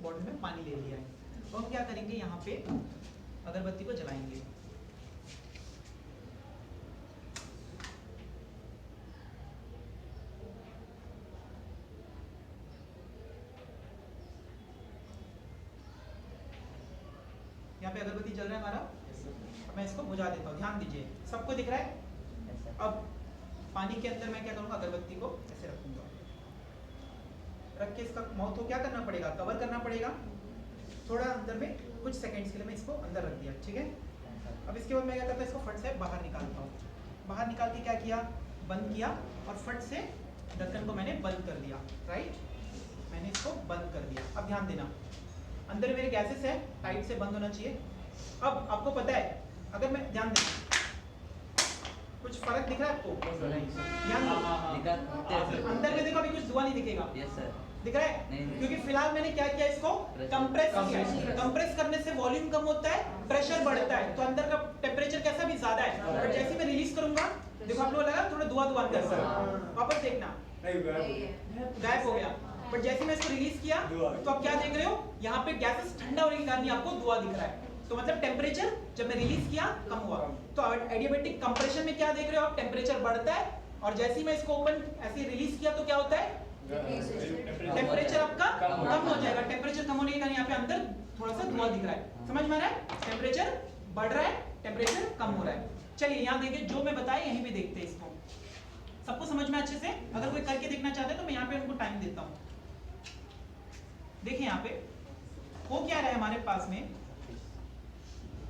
Bottle में पानी ले लिया है। तो हम क्या करेंगे, यहाँ पे अगरबत्ती को जलाएंगे। यहाँ पे अगरबत्ती जल रहा है हमारा। अब मैं इसको बुझा देता हूँ, ध्यान दीजिए, सबको दिख रहा है। अब पानी के अंदर मैं क्या करूँगा, अगरबत्ती को ऐसे रखूंगा, रख के इसका माउथ को क्या करना पड़ेगा, कवर करना पड़ेगा थोड़ा अंदर में, कुछ सेकंड्स के लिए मैं इसको अंदर रख दिया, ठीक है। अब इसके बाद मैं क्या करता हूँ, इसको फट से बाहर निकालता हूँ। बाहर निकाल के क्या किया, बंद किया, और फट से ढक्कन को मैंने बंद कर दिया, राइट, मैंने इसको बंद कर दिया। अब ध्यान देना, अंदर मेरे गैसेस है, टाइट से बंद होना चाहिए। अब आपको पता है, अगर मैं ध्यान देना, कुछ फर्क दिख रहा है आपको, ध्यान दो, अंदर में देखो अभी कुछ धुआं नहीं दिखेगा, दिख रहा है, क्योंकि फिलहाल मैंने क्या किया, इसको कंप्रेस किया है। कंप्रेस करने से वॉल्यूम कम होता है, प्रेशर बढ़ता है, तो अंदर का टेम्परेचर कैसा भी ज्यादा है। बट जैसे मैं रिलीज करूंगा, देखो आप लोगों को लगा थोड़ा धुआं धुआं अंदर से, वापस देखना गायब हो गया। बट जैसे मैं इसको रिलीज किया, तो आप क्या देख रहे हो, यहाँ पे गैसेस ठंडा होने के कारण आपको धुआं दिख रहा है। तो मतलब टेम्परेचर जब मैं रिलीज किया कम हुआ। तो एडियाबेटिक कंप्रेशन में क्या देख रहे हो आप, टेम्परेचर बढ़ता है, और जैसे ही मैं इसको ओपन ऐसे रिलीज किया तो क्या होता है, टेम्परेचर आपका कम हो जाएगा। टेम्परेचर कम होने के कारण यहाँ पे अंदर थोड़ा सा धुआं दिख रहा है, समझ में आ रहा है, टेम्परेचर बढ़ रहा है, टेम्परेचर कम हो रहा है। चलिए यहाँ देखिए, जो मैं बताया यहीं पे देखते हैं इसको, सबको समझ में अच्छे से। अगर कोई करके देखना चाहते हैं तो मैं यहाँ पे उनको टाइम देता हूँ। देखिए यहाँ पे वो क्या रहा है हमारे पास में,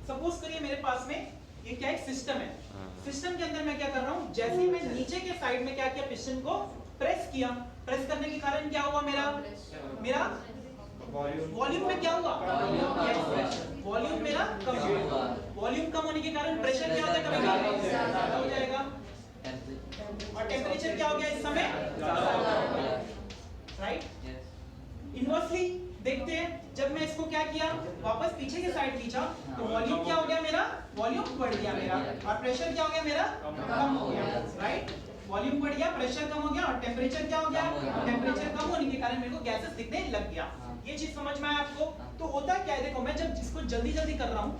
सपोज करिए मेरे पास में ये क्या एक सिस्टम है। सिस्टम के अंदर मैं क्या कर रहा हूँ, जैसे ही मैं नीचे के साइड में क्या किया, पिस्टन को प्रेस किया, प्रेस करने के कारण क्या हुआ, मेरा वॉल्यूम में क्या हुआ, वॉल्यूम मेरा कम हुआ। वॉल्यूम कम होने के कारण प्रेशर क्या होता है, कभी ज्यादा हो जाएगा, और टेम्परेचर क्या हो गया इस समय, राइट। इनवर्सली देखते हैं, जब मैं इसको क्या किया, वापस पीछे के साइड खींचा, तो वॉल्यूम क्या हो गया, मेरा वॉल्यूम बढ़ गया मेरा, और प्रेशर क्या हो गया, मेरा कम हो गया, राइट। वॉल्यूम बढ़ गया, प्रेशर कम हो गया, और टेम्परेचर क्या हो गया, टेम्परेचर कम होने के कारण मेरे को गैसेस दिखने लग गया। ये चीज समझ में आया आपको। तो होता क्या है, देखो मैं जब इसको जल्दी जल्दी कर रहा हूँ,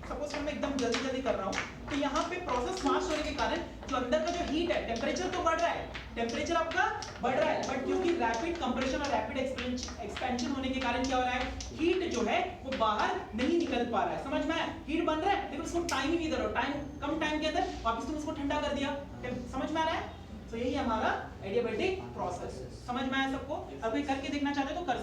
सपोज मैं एकदम जल्दी जल्दी कर रहा हूँ, तो यहाँ पे प्रोसेस फास्ट होने के कारण जो अंदर का जो हीट है, टेम्परेचर तो बढ़ रहा है, टेम्परेचर आपका बढ़ रहा है, बट क्योंकि रैपिड कंप्रेशन और रैपिड एक्सपेंशन होने के कारण क्या हो रहा है, हीट जो है वो बाहर नहीं निकल पा रहा है। समझ में आया, हीट बन रहा है लेकिन उसको टाइम ही नहीं दे रहा हो, टाइम कम टाइम के अंदर वापस तुम उसको ठंडा कर दिया। समझ में आ रहा है। तो यही हमारा एडियाबेटिक प्रोसेस। समझ में आया सबको। अब कोई करके देखना चाहते हो तो कर